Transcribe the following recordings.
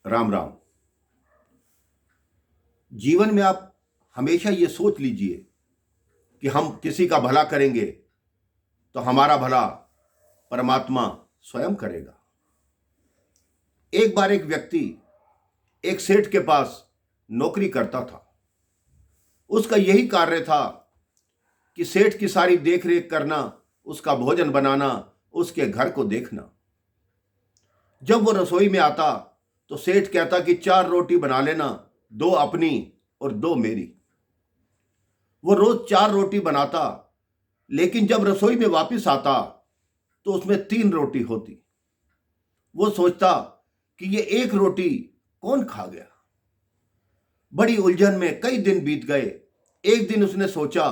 राम राम। जीवन में आप हमेशा ये सोच लीजिए कि हम किसी का भला करेंगे तो हमारा भला परमात्मा स्वयं करेगा। एक बार एक व्यक्ति एक सेठ के पास नौकरी करता था। उसका यही कार्य था कि सेठ की सारी देखरेख करना, उसका भोजन बनाना, उसके घर को देखना। जब वो रसोई में आता तो सेठ कहता कि 4 रोटी बना लेना, 2 अपनी और 2 मेरी। वो रोज 4 रोटी बनाता, लेकिन जब रसोई में वापस आता तो उसमें 3 रोटी होती। वो सोचता कि ये एक रोटी कौन खा गया। बड़ी उलझन में कई दिन बीत गए। एक दिन उसने सोचा,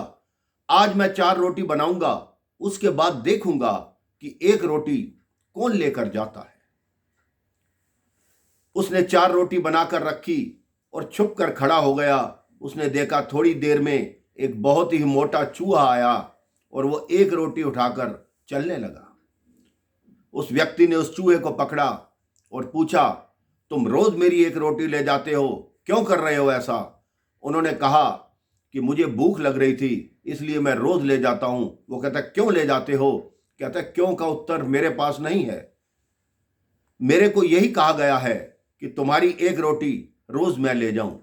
आज मैं 4 रोटी बनाऊंगा, उसके बाद देखूंगा कि एक रोटी कौन लेकर जाता है। उसने 4 रोटी बनाकर रखी और छुप कर खड़ा हो गया। उसने देखा थोड़ी देर में एक बहुत ही मोटा चूहा आया और वो एक रोटी उठाकर चलने लगा। उस व्यक्ति ने उस चूहे को पकड़ा और पूछा, तुम रोज मेरी एक रोटी ले जाते हो, क्यों कर रहे हो ऐसा? उन्होंने कहा कि मुझे भूख लग रही थी, इसलिए मैं रोज ले जाता हूं। वो कहता, क्यों ले जाते हो? कहता, क्यों का उत्तर मेरे पास नहीं है। मेरे को यही कहा गया है कि तुम्हारी एक रोटी रोज मैं ले जाऊं।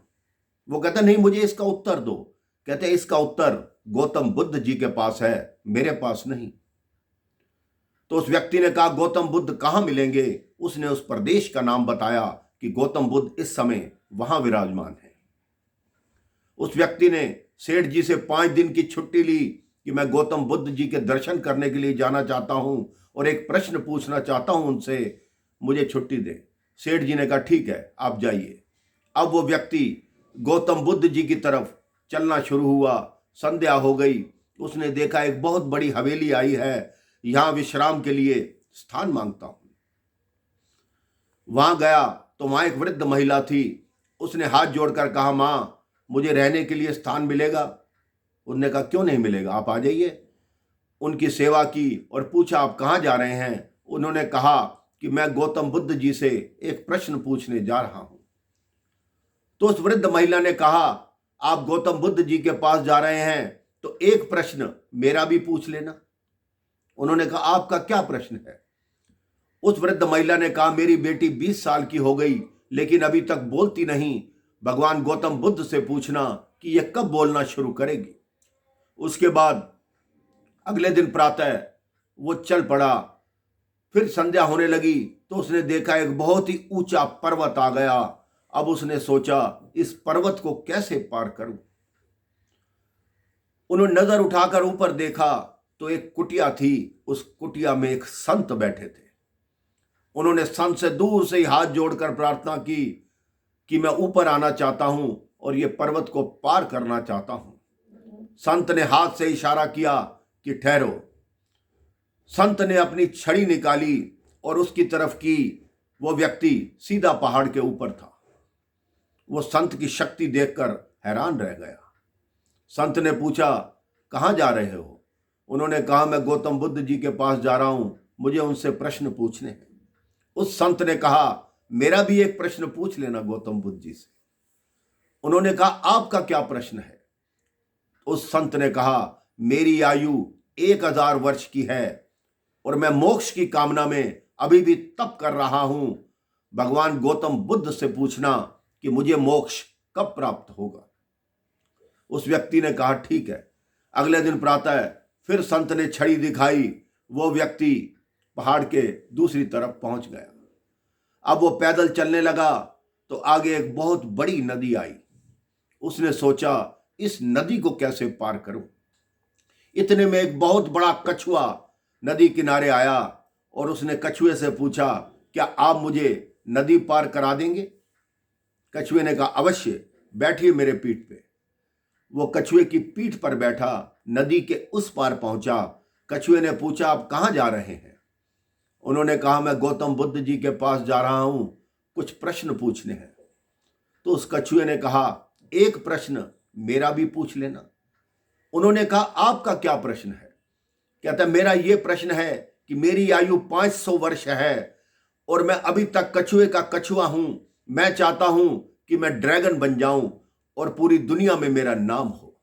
वो कहता, नहीं, मुझे इसका उत्तर दो। कहते, इसका उत्तर गौतम बुद्ध जी के पास है, मेरे पास नहीं। तो उस व्यक्ति ने कहा, गौतम बुद्ध कहां मिलेंगे? उसने उस प्रदेश का नाम बताया कि गौतम बुद्ध इस समय वहां विराजमान है। उस व्यक्ति ने सेठ जी से 5 दिन की छुट्टी ली कि मैं गौतम बुद्ध जी के दर्शन करने के लिए जाना चाहता हूं और एक प्रश्न पूछना चाहता हूं उनसे, मुझे छुट्टी दे। सेठ जी ने कहा, ठीक है, आप जाइए। अब वो व्यक्ति गौतम बुद्ध जी की तरफ चलना शुरू हुआ। संध्या हो गई। उसने देखा एक बहुत बड़ी हवेली आई है, यहां विश्राम के लिए स्थान मांगता हूं। वहां गया तो वहां एक वृद्ध महिला थी। उसने हाथ जोड़कर कहा, मां, मुझे रहने के लिए स्थान मिलेगा? उन्होंने कहा, क्यों नहीं मिलेगा, आप आ जाइए। उनकी सेवा की और पूछा, आप कहाँ जा रहे हैं? उन्होंने कहा कि मैं गौतम बुद्ध जी से एक प्रश्न पूछने जा रहा हूं। तो उस वृद्ध महिला ने कहा, आप गौतम बुद्ध जी के पास जा रहे हैं तो एक प्रश्न मेरा भी पूछ लेना। उन्होंने कहा, आपका क्या प्रश्न है? उस वृद्ध महिला ने कहा, मेरी बेटी 20 साल की हो गई लेकिन अभी तक बोलती नहीं। भगवान गौतम बुद्ध से पूछना कि यह कब बोलना शुरू करेगी। उसके बाद अगले दिन प्रातः वो चल पड़ा। फिर संध्या होने लगी तो उसने देखा एक बहुत ही ऊंचा पर्वत आ गया। अब उसने सोचा, इस पर्वत को कैसे पार करूं। उन्होंने नजर उठाकर ऊपर देखा तो एक कुटिया थी। उस कुटिया में एक संत बैठे थे। उन्होंने संत से दूर से ही हाथ जोड़कर प्रार्थना की कि मैं ऊपर आना चाहता हूं और ये पर्वत को पार करना चाहता हूं। संत ने हाथ से इशारा किया कि ठहरो। संत ने अपनी छड़ी निकाली और उसकी तरफ की। वो व्यक्ति सीधा पहाड़ के ऊपर था। वो संत की शक्ति देखकर हैरान रह गया। संत ने पूछा, कहां जा रहे हो? उन्होंने कहा, मैं गौतम बुद्ध जी के पास जा रहा हूं, मुझे उनसे प्रश्न पूछने हैं। उस संत ने कहा, मेरा भी एक प्रश्न पूछ लेना गौतम बुद्ध जी से। उन्होंने कहा, आपका क्या प्रश्न है? उस संत ने कहा, मेरी आयु 1000 वर्ष की है और मैं मोक्ष की कामना में अभी भी तप कर रहा हूं। भगवान गौतम बुद्ध से पूछना कि मुझे मोक्ष कब प्राप्त होगा। उस व्यक्ति ने कहा, ठीक है। अगले दिन प्रातः फिर संत ने छड़ी दिखाई। वो व्यक्ति पहाड़ के दूसरी तरफ पहुंच गया। अब वो पैदल चलने लगा तो आगे एक बहुत बड़ी नदी आई। उसने सोचा, इस नदी को कैसे पार करूं। इतने में एक बहुत बड़ा कछुआ नदी किनारे आया और उसने कछुए से पूछा, क्या आप मुझे नदी पार करा देंगे? कछुए ने कहा, अवश्य, बैठिए मेरे पीठ पे। वो कछुए की पीठ पर बैठा, नदी के उस पार पहुंचा। कछुए ने पूछा, आप कहां जा रहे हैं? उन्होंने कहा, मैं गौतम बुद्ध जी के पास जा रहा हूं, कुछ प्रश्न पूछने हैं। तो उस कछुए ने कहा, एक प्रश्न मेरा भी पूछ लेना। उन्होंने कहा, आपका क्या प्रश्न है? कहता, मेरा यह प्रश्न है कि मेरी आयु 500 वर्ष है और मैं अभी तक कछुए का कछुआ हूं। मैं चाहता हूं कि मैं ड्रैगन बन जाऊं और पूरी दुनिया में मेरा नाम हो।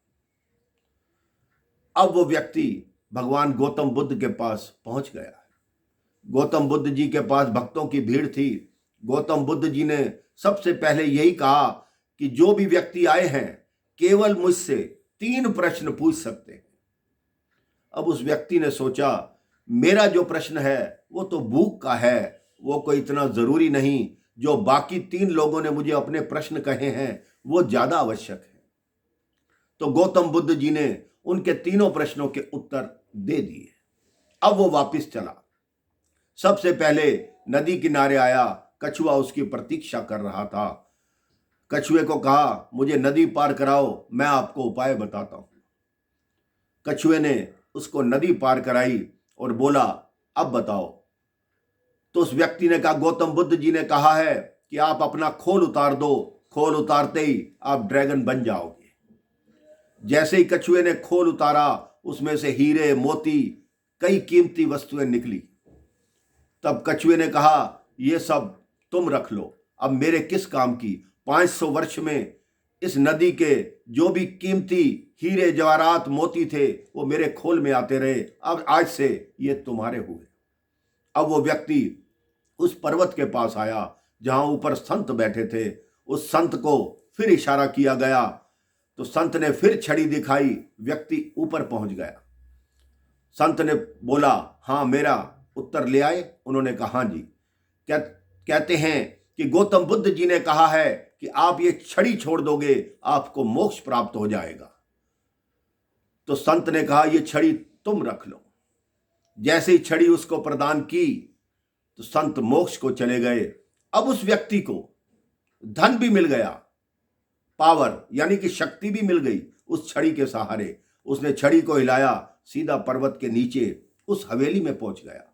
अब वो व्यक्ति भगवान गौतम बुद्ध के पास पहुंच गया। गौतम बुद्ध जी के पास भक्तों की भीड़ थी। गौतम बुद्ध जी ने सबसे पहले यही कहा कि जो भी व्यक्ति आए हैं केवल मुझसे 3 प्रश्न पूछ सकते हैं। अब उस व्यक्ति ने सोचा, मेरा जो प्रश्न है वो तो भूख का है, वो कोई इतना जरूरी नहीं। जो बाकी 3 लोगों ने मुझे अपने प्रश्न कहे हैं वो ज्यादा आवश्यक है। तो गौतम बुद्ध जी ने उनके तीनों प्रश्नों के उत्तर दे दिए। अब वो वापस चला। सबसे पहले नदी किनारे आया। कछुआ उसकी प्रतीक्षा कर रहा था। कछुए को कहा, मुझे नदी पार कराओ, मैं आपको उपाय बताता हूं। कछुए ने उसको नदी पार कराई और बोला, अब बताओ। तो उस व्यक्ति ने कहा, गौतम बुद्ध जी ने कहा है कि आप अपना खोल उतार दो, खोल उतारते ही आप ड्रैगन बन जाओगे। जैसे ही कछुए ने खोल उतारा, उसमें से हीरे, मोती, कई कीमती वस्तुएं निकली। तब कछुए ने कहा, ये सब तुम रख लो, अब मेरे किस काम की। 500 वर्ष में इस नदी के जो भी कीमती हीरे, जवाहरात, मोती थे वो मेरे खोल में आते रहे, अब आज से ये तुम्हारे हुए। अब वो व्यक्ति उस पर्वत के पास आया जहां ऊपर संत बैठे थे। उस संत को फिर इशारा किया गया तो संत ने फिर छड़ी दिखाई। व्यक्ति ऊपर पहुंच गया। संत ने बोला, हाँ, मेरा उत्तर ले आए? उन्होंने कहा, हाँ जी। कहते हैं कि गौतम बुद्ध जी ने कहा है कि आप ये छड़ी छोड़ दोगे, आपको मोक्ष प्राप्त हो जाएगा। तो संत ने कहा, ये छड़ी तुम रख लो। जैसे ही छड़ी उसको प्रदान की तो संत मोक्ष को चले गए। अब उस व्यक्ति को धन भी मिल गया, पावर यानी कि शक्ति भी मिल गई उस छड़ी के सहारे। उसने छड़ी को हिलाया, सीधा पर्वत के नीचे उस हवेली में पहुंच गया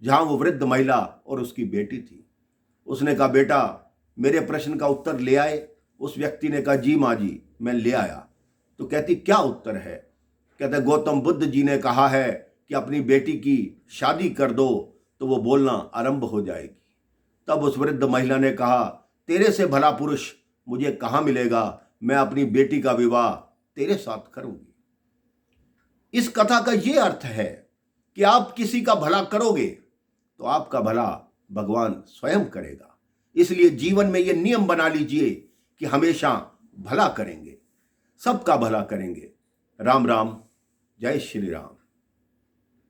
जहां वो वृद्ध महिला और उसकी बेटी थी। उसने कहा, बेटा, मेरे प्रश्न का उत्तर ले आए? उस व्यक्ति ने कहा, जी माँ जी, मैं ले आया। तो कहती, क्या उत्तर है? कहते, गौतम बुद्ध जी ने कहा है कि अपनी बेटी की शादी कर दो तो वो बोलना आरंभ हो जाएगी। तब उस वृद्ध महिला ने कहा, तेरे से भला पुरुष मुझे कहाँ मिलेगा, मैं अपनी बेटी का विवाह तेरे साथ करूंगी। इस कथा का यह अर्थ है कि आप किसी का भला करोगे तो आपका भला भगवान स्वयं करेगा। इसलिए जीवन में यह नियम बना लीजिए कि हमेशा भला करेंगे, सबका भला करेंगे। राम राम, जय श्री राम।